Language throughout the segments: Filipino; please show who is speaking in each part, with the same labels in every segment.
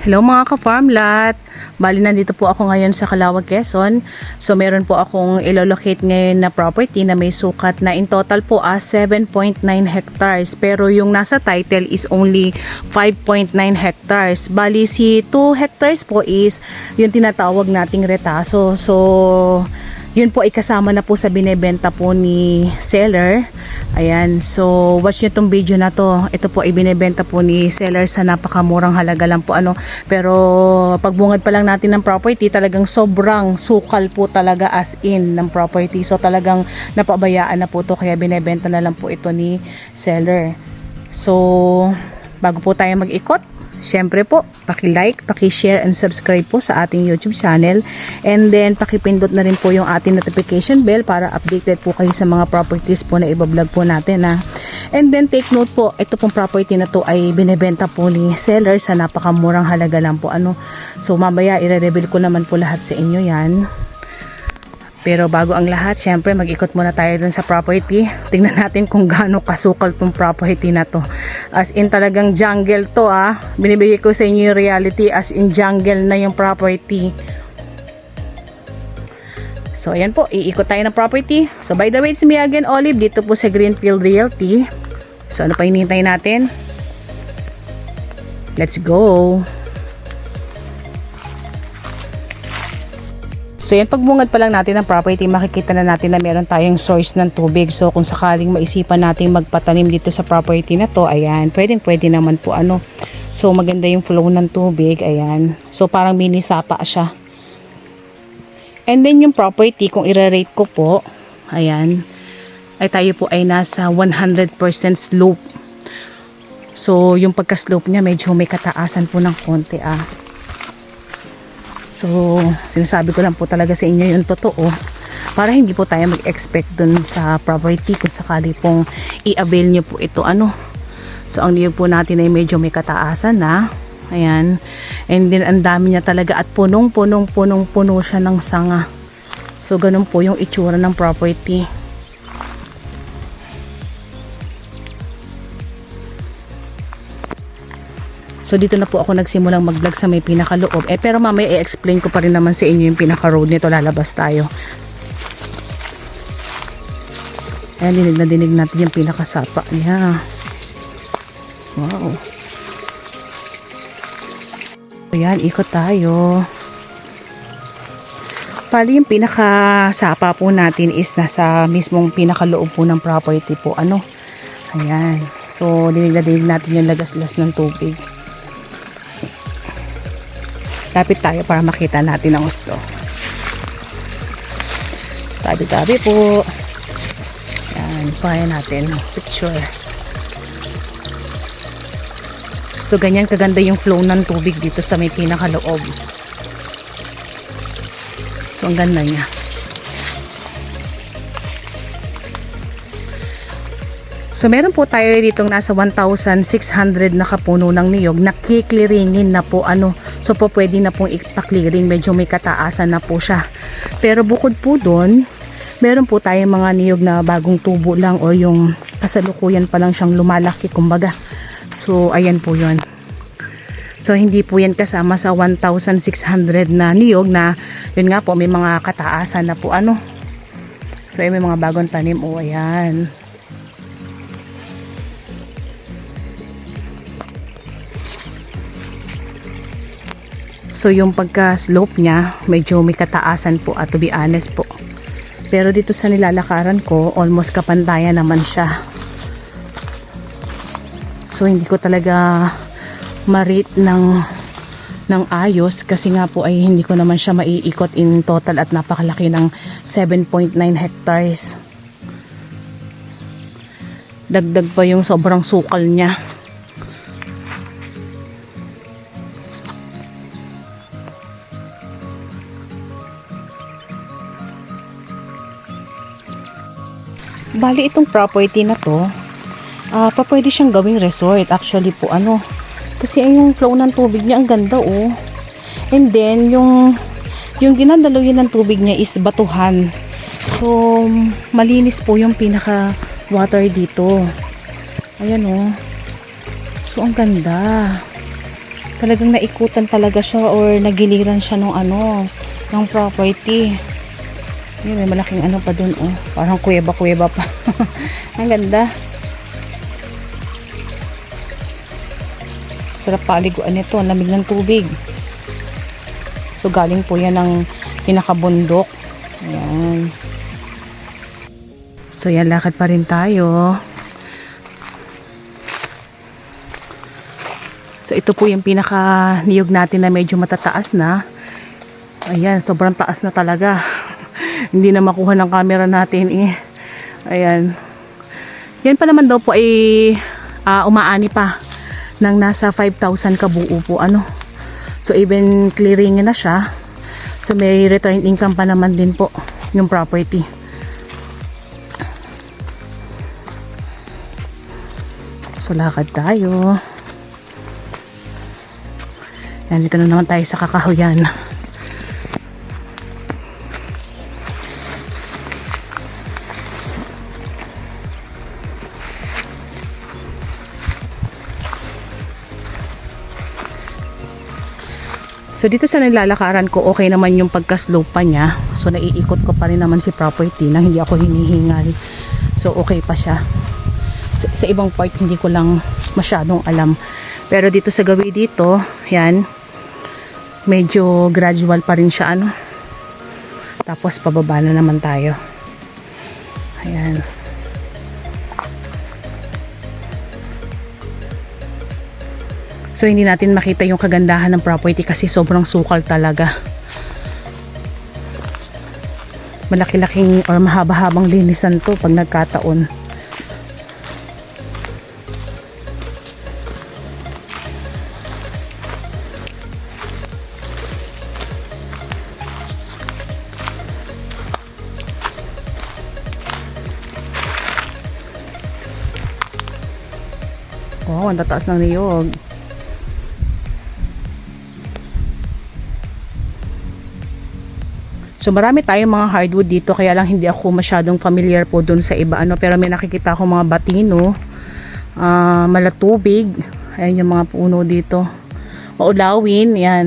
Speaker 1: Hello mga ka-farmlat! Bali nandito po ako ngayon sa Calauag, Quezon. So meron po akong ilolocate ngayon na property na may sukat na in total po 7.9 hectares. Pero yung nasa title is only 5.9 hectares. Bali si 2 hectares po is yung tinatawag nating retaso. So yun po ay kasama na po sa binebenta po ni seller. Ayan, so watch nyo tong video na to. Ito po ay binebenta po ni seller sa napakamurang halaga lang po pero pagbungad pa lang natin ng property, talagang sobrang sukal po talaga as in ng property. So talagang napabayaan na po to, kaya binebenta na lang po ito ni seller. So bago po tayo mag-ikot, syempre po, paki-like, paki-share and subscribe po sa ating YouTube channel. And then paki-pindot na rin po yung ating notification bell para updated po kayo sa mga properties po na ibablog po natin ha. And then take note po, ito pong property na to ay binebenta po ni seller sa napakamurang halaga lang po So mamaya i-reveal ko naman po lahat sa inyo yan. Pero bago ang lahat, syempre mag-ikot muna tayo dun sa property. Tingnan natin kung gaano kasukal tong property na to. As in talagang jungle to Binibigay ko sa inyo yung reality, as in jungle na yung property. So ayan po, iikot tayo ng property. So by the way, it's me again, Olive, dito po sa Greenfield Realty. So ano pa hinihintay natin? Let's go! So yan, pagbungad pa lang natin ng property, makikita na natin na meron tayong source ng tubig. So kung sakaling maisipan natin magpatanim dito sa property na to, ayan, pwede naman po So maganda yung flow ng tubig, ayan. So parang mini sapa siya. And then yung property, kung i-rate ko po, ayan, ay tayo po ay nasa 100% slope. So yung pagka-slope niya, medyo may kataasan po ng konti So, sinasabi ko lang po talaga sa inyo yung totoo para hindi po tayo mag-expect dun sa property kung sakali pong i-avail nyo po ito So, ang niyog po natin ay medyo may kataasan na. Ayan. And then, ang dami niya talaga at punong-puno siya ng sanga. So, ganun po yung itsura ng property. So dito na po ako nagsimulang mag-vlog sa may pinakaloob. Pero mamaya i-explain ko pa rin naman sa inyo yung pinaka-road nito. Lalabas tayo. Ayan, dinig natin yung pinakasapa niya. Wow. Ayan, ikot tayo. Pali yung pinakasapa po natin is nasa mismong pinakaloob po ng property po. Ayan. So, dinig natin yung lagaslas ng tubig. Lapit tayo para makita natin ang gusto. Tabi-tabi po. Yan, kaya natin picture. So ganyan kaganda yung flow ng tubig dito sa may pinakaloob. So ang ganda niya. So meron po tayo ditong nasa 1,600 na kapuno ng niyog. Nakiklearingin na po So po pwede na pong ipaklearing. Medyo may kataasan na po siya. Pero bukod po doon, meron po tayong mga niyog na bagong tubo lang o yung kasalukuyan pa lang siyang lumalaki kumbaga. So ayan po yun. So hindi po yan kasama sa 1,600 na niyog na yun nga po may mga kataasan na po So may mga bagong tanim ayan. So yung pagka-slope niya, medyo may kataasan po to be honest po. Pero dito sa nilalakaran ko, almost kapantayan naman siya. So hindi ko talaga ma-rate ng ayos kasi nga po ay hindi ko naman siya maiikot in total at napakalaki ng 7.9 hectares. Dagdag pa yung sobrang sukal niya. Bali itong property na to, pwede siyang gawing resort. Actually po kasi yung flow ng tubig niya ang ganda And then yung dinadaluyan ng tubig niya is batuhan. So malinis po yung pinaka water dito. Ayan So ang ganda. Talagang naikutan talaga siya or nagiliran siya ng ano, ng property. Yun, may malaking ano pa dun, oh. Parang kuweba-kuweba pa. Ang ganda. Sarap paliguan nito, ang lamig ng tubig. So galing po yan ng pinakabundok. Ayan. So yan, lakad pa rin tayo. So ito po yung pinaka niyog natin na medyo matataas na. Ayan, sobrang taas na talaga. Hindi na makuha ng camera natin eh. Ayan. Yan pa naman daw po ay umaani pa ng nasa 5,000 kabuo po ano. So even clearing na siya. So may return income pa naman din po yung property. So lakad tayo. Yan, dito na naman tayo sa kakahuyan. So dito sa nilalakaran ko, okay naman yung pagka-slope pa niya. So naiikot ko pa rin naman si property na hindi ako hinihingal. So okay pa siya. Sa ibang part hindi ko lang masyadong alam. Pero dito sa gawi dito, yan, medyo gradual pa rin siya ano. Tapos pababa na naman tayo. Ayan. So hindi natin makita yung kagandahan ng property kasi sobrang sukal talaga. Malaki-laking or mahaba-habang linisan to pag nagkataon. Wow, ang tataas ng niyog. So marami tayong mga hardwood dito kaya lang hindi ako masyadong familiar po dun sa iba ano, pero may nakikita ako mga batino, malatubig, ayan yung mga puno dito, maulawin, yan.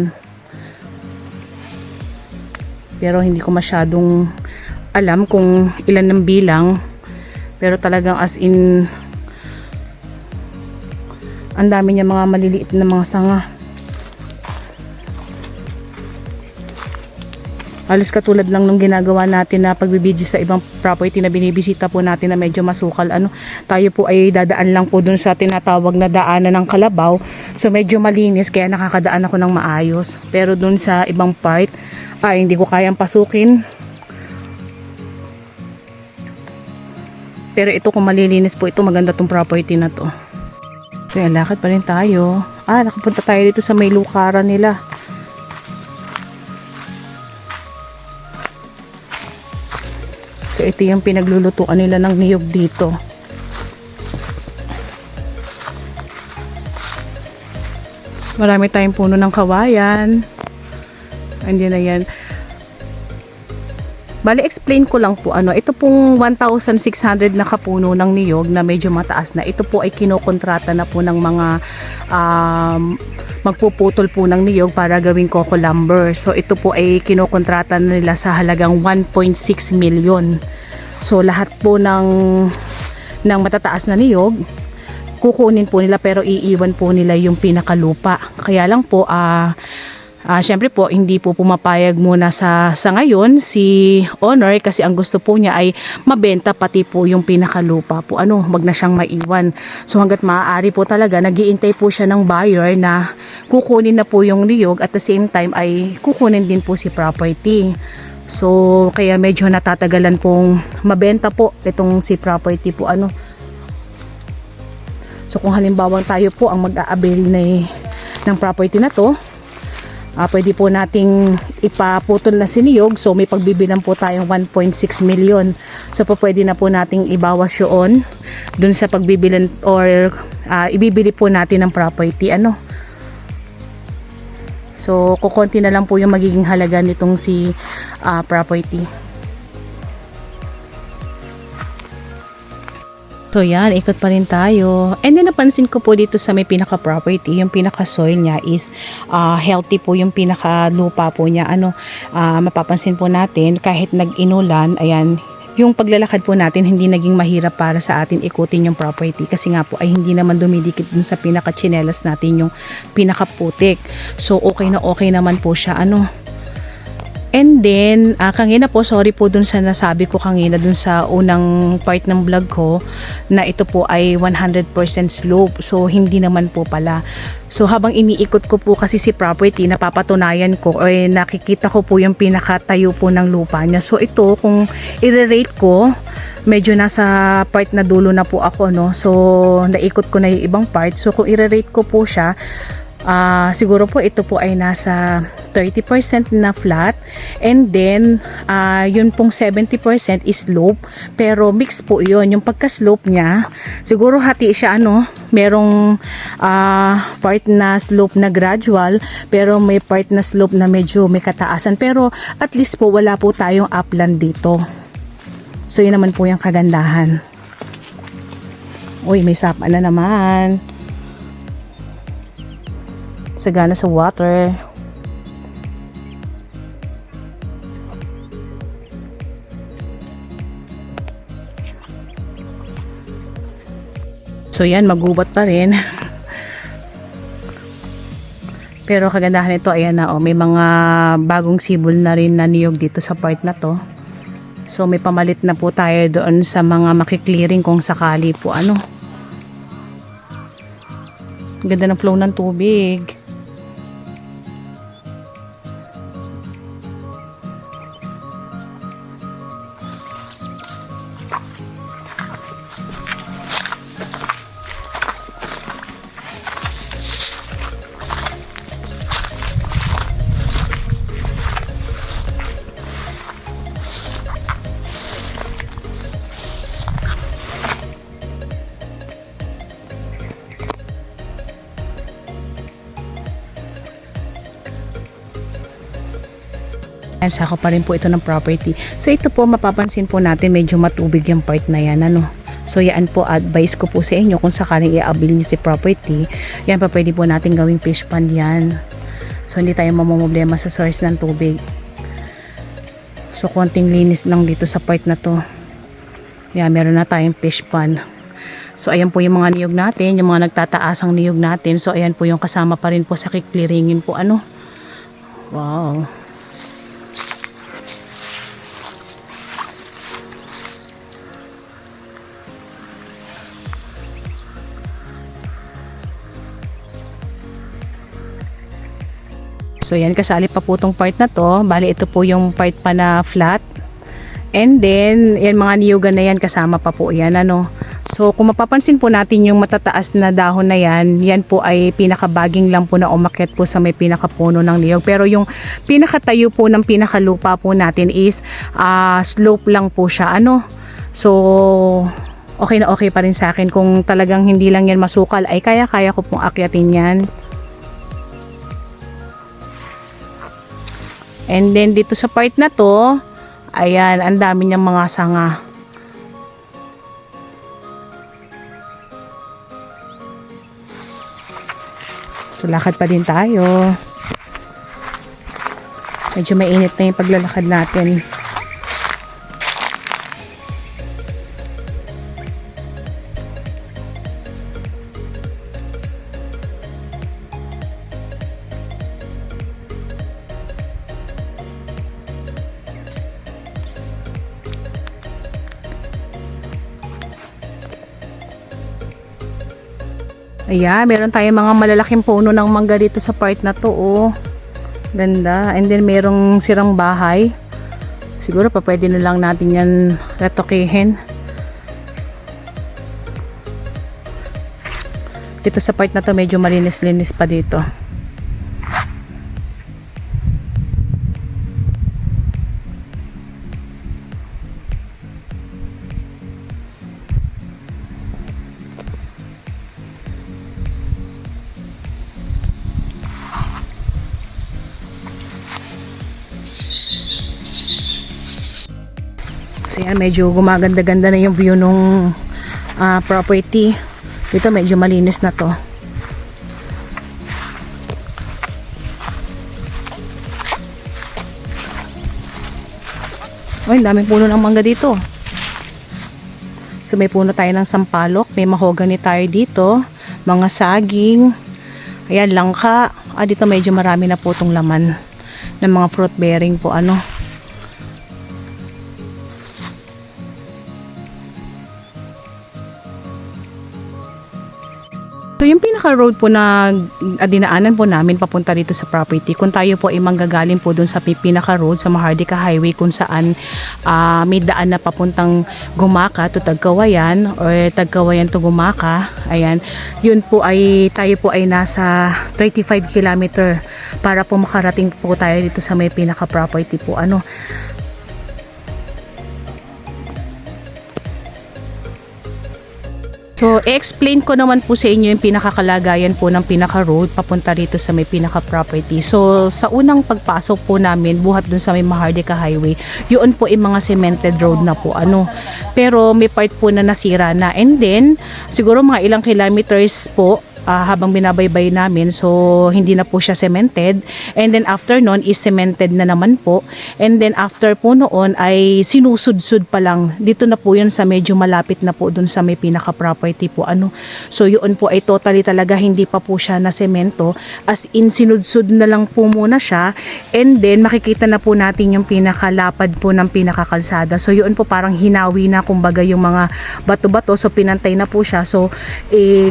Speaker 1: Pero hindi ko masyadong alam kung ilan ng bilang, pero talagang as in ang dami niya mga maliliit na mga sanga. Halos katulad lang nung ginagawa natin na pagbibideo sa ibang property na binibisita po natin na medyo masukal ano, tayo po ay dadaan lang po dun sa tinatawag na daanan ng kalabaw. So medyo malinis kaya nakakadaan ako ng maayos. Pero dun sa ibang part ay hindi ko kayang pasukin. Pero ito kung malilinis po ito, maganda tong property na to. So yan, lakad pa rin tayo. Nakapunta tayo dito sa may lukaran nila. So ito yung pinaglulutuan nila ng niyog dito. Marami tayong puno ng kawayan. Andiyan na yan. Bali, explain ko lang po ano. Ito pong 1,600 na kapuno ng niyog na medyo mataas na. Ito po ay kinokontrata na po ng mga magpuputol po ng niyog para gawing coco lumber. So ito po ay kinokontrata nila sa halagang 1.6 million. So lahat po ng matataas na niyog kukunin po nila pero iiwan po nila yung pinakalupa. Kaya lang po syempre po hindi po pumapayag muna sa ngayon si owner kasi ang gusto po niya ay mabenta pati po yung pinakalupa po wag na siyang maiwan. So hangga't maaari po talaga nag-iintay po siya ng buyer na kukunin na po yung niyog at the same time ay kukunin din po si property. So kaya medyo natatagalan pong mabenta po itong si property po So kung halimbawa tayo po ang mag-a-avail ng property na to, pwede po nating ipaputol na siniyog. So may pagbibilang po tayong 1.6 million. So pwede na po nating ibawas yun dun sa pagbibilan or ibibili po natin ng property So kukonti na lang po yung magiging halaga nitong si property. So yan, ikot pa rin tayo. And then napansin ko po dito sa may pinaka-property, yung pinaka-soil niya is healthy po yung pinaka-lupa po niya. Mapapansin po natin kahit nag-inulan, ayan, yung paglalakad po natin hindi naging mahirap para sa atin ikutin yung property kasi nga po ay hindi naman dumidikit dun sa pinaka-chinelas natin yung pinaka-putik. So okay naman po siya. And then, kanina po, sorry po dun sa nasabi ko kanina dun sa unang part ng vlog ko na ito po ay 100% slope. So, hindi naman po pala. So, habang iniikot ko po kasi si property, napapatunayan ko o nakikita ko po yung pinakatayo po ng lupa niya. So, ito, kung i-rate ko, medyo nasa part na dulo na po ako, no? So, naikot ko na yung ibang part. So, kung i-rate ko po siya, siguro po ito po ay nasa 30% na flat and then yun pong 70% is slope pero mix po yun yung pagka-slope niya siguro hati siya merong part na slope na gradual pero may part na slope na medyo may kataasan pero at least po wala po tayong upland dito so yun naman po yung kagandahan. Uy, may sapa na naman. Sagana sa water. So yan, magubat pa rin. Pero kagandahan nito, ayan na, may mga bagong sibol na rin na niyog dito sa part na to. So may pamalit na po tayo doon sa mga makiklearing kung sakali po Ganda ng flow ng tubig. Sako pa rin po ito ng property. So ito po mapapansin po natin medyo matubig yung part na yan So yan po advice ko po sa inyo kung sakaling i-avail nyo si property. Yan pa pwede po natin gawing fish pond yan. So hindi tayo mamumblema sa source ng tubig. So konting linis lang dito sa part na to. Yan meron na tayong fish pond. So ayan po yung mga niyog natin, yung mga nagtataasang niyog natin. So ayan po yung kasama pa rin po sa kiklearingin po Wow. So yan, kasali pa po tong part na to. Bali ito po yung part pa na flat. And then, yan mga niyugan na yan, kasama pa po yan So kung mapapansin po natin yung matataas na dahon na yan, yan po ay pinakabaging lang po na umakyat po sa may pinakapuno ng niyog. Pero yung pinakatayo po ng pinakalupa po natin is slope lang po siya. So okay na okay pa rin sa akin. Kung talagang hindi lang yan masukal, ay kaya-kaya ko pong akyatin yan. And then dito sa part na to, ayan, ang dami niyang mga sanga. So lakad pa din tayo. Medyo mainit na yung paglalakad natin. Ayan, meron tayong mga malalaking puno ng mangga dito sa part na to, Ganda. And then merong sirang bahay. Siguro pa pwede na lang natin yan retokehin. Dito sa part na to medyo malinis-linis pa dito. Kasi medyo gumaganda-ganda na yung view nung property. Dito medyo malinis na to. Ay, daming puno ng mangga dito. So may puno tayo ng sampalok, may mahogany tayo dito, mga saging, ayan, langka. Dito medyo marami na po itong laman ng mga fruit bearing po, ano. So yung pinaka-road po na dinaanan po namin papunta dito sa property, kung tayo po ay manggagaling po dun sa pinaka-road sa Mahardika Highway kung saan may daan na papuntang Gumaka to Tagkawayan or Tagkawayan to Gumaka, ayan, yun po ay tayo po ay nasa 35 kilometer para po makarating po tayo dito sa may pinaka-property po, ano. So, i-explain ko naman po sa inyo yung pinakakalagayan po ng pinaka-road papunta rito sa may pinaka-property. So, sa unang pagpasok po namin, buhat dun sa may Mahardika Highway, yun po yung mga cemented road na po, ano. Pero may part po na nasira na. And then, siguro mga ilang kilometers po, habang binabaybay namin, so hindi na po siya cemented, and then after nun is cemented na naman po, and then after po noon ay sinusudsud pa lang, dito na po yun sa medyo malapit na po dun sa may pinaka property po, ano. So yun po ay totally talaga hindi pa po siya na semento, as in sinudsud na lang po muna siya, and then makikita na po natin yung pinakalapad po ng pinakakalsada. So yun po parang hinawi na kumbaga yung mga bato-bato, so pinantay na po siya, so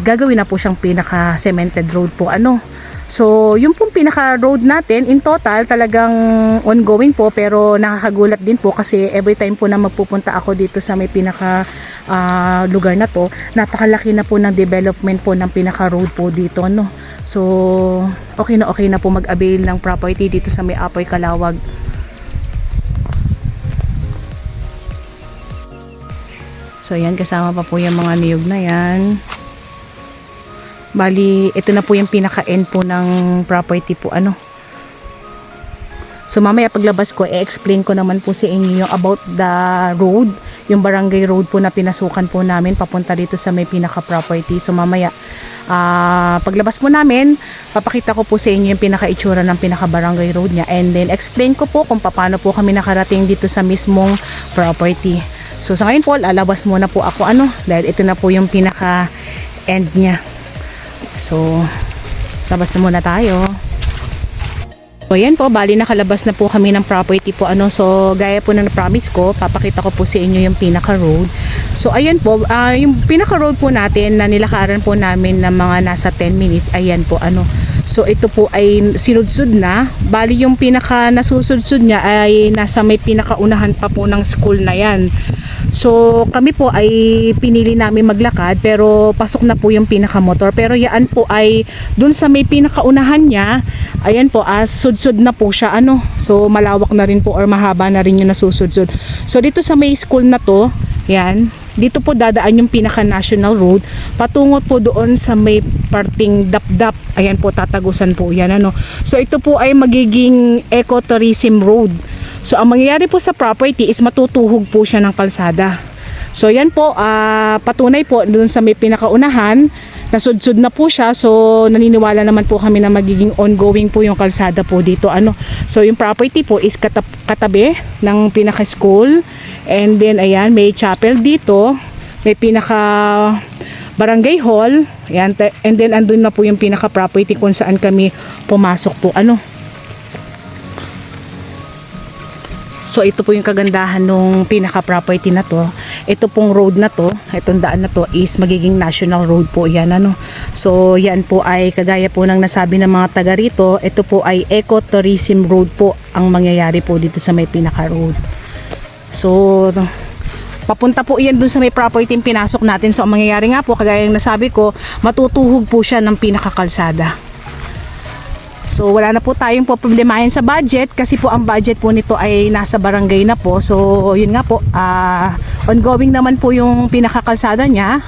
Speaker 1: gagawin na po siyang pinaka-cemented road po, ano. So, yung pong pinaka-road natin, in total, talagang ongoing po, pero nakakagulat din po kasi every time po na magpupunta ako dito sa may pinaka lugar na to, napakalaki na po ng development po ng pinaka-road po dito, no. So, okay na po mag-avail ng property dito sa may Apoy Calawag. So, yan, kasama pa po yung mga niyog na yan. Bali, ito na po yung pinaka-end po ng property po, ano. So mamaya paglabas ko, i-explain ko naman po sa inyo yung about the road, yung barangay road po na pinasukan po namin papunta dito sa may pinaka-property. So mamaya, paglabas po namin, papakita ko po sa inyo yung pinaka-itsura ng pinaka-barangay road niya, and then explain ko po kung paano po kami nakarating dito sa mismong property. So sa ngayon po, lalabas muna po ako, ano, dahil ito na po yung pinaka-end niya. So, labas na muna tayo. So, yan po, bali nakalabas na po kami ng property po, ano. So, gaya po na na-promise ko, papakita ko po sa inyo yung pinaka-road. So, ayan po, yung pinaka-road po natin na nilakaran po namin ng mga nasa 10 minutes, ayan po, ano. So, ito po ay sinudsud na. Bali, yung pinaka-nasusudsud niya ay nasa may pinaka-unahan pa po ng school na yan. So kami po ay pinili namin maglakad, pero pasok na po yung pinaka-motor. Pero yan po ay dun sa may pinakaunahan niya, ayan po, sudsud na po siya, ano. So malawak na rin po or mahaba na rin yung nasusudsud. So dito sa may school na to, yan, dito po dadaan yung pinaka-national road patungo po doon sa may parting Dapdap. Ayan po, tatagusan po yan, ano. So ito po ay magiging ecotourism road. So ang mangyayari po sa property is matutuhog po siya ng kalsada. So yan po, patunay po dun sa may pinakaunahan, nasudsud na po siya. So naniniwala naman po kami na magiging ongoing po yung kalsada po dito, ano. So yung property po is katabi ng pinaka-school, and then ayan, may chapel dito, may pinaka barangay hall, ayan, and then andun na po yung pinaka-property kung saan kami pumasok po, ano. So ito po yung kagandahan nung pinaka-property na to. Ito pong road na to, itong daan na to is magiging national road po yan, ano. So yan po ay kagaya po ng nasabi ng mga taga rito, ito po ay ecotourism road po ang mangyayari po dito sa may pinaka-road. So papunta po yan dun sa may property yung pinasok natin. So ang mangyayari nga po, kagaya ng nasabi ko, matutuhog po siya ng pinaka-kalsada. So wala na po tayong problemahin sa budget, kasi po ang budget po nito ay nasa barangay na po. So yun nga po, ongoing naman po yung pinakakalsada niya.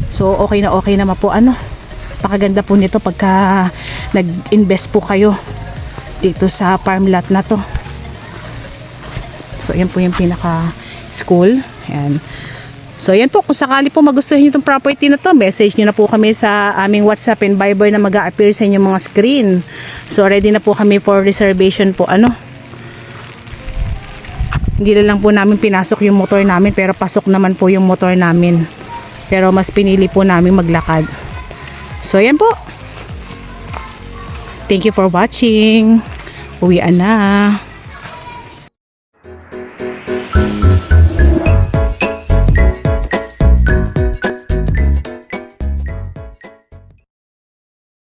Speaker 1: So okay naman po, ano. Pakaganda po nito pagka nag-invest po kayo dito sa farm lot na to. So yan po yung pinaka school. Ayan. So yan po, kung sakali po magustuhan nyo itong property na to, message nyo na po kami sa aming WhatsApp and Viber na mag-a-appear sa inyong mga screen. So ready na po kami for reservation po. Hindi na lang po namin pinasok yung motor namin, pero pasok naman po yung motor namin. Pero mas pinili po namin maglakad. So yan po. Thank you for watching. Uwian na.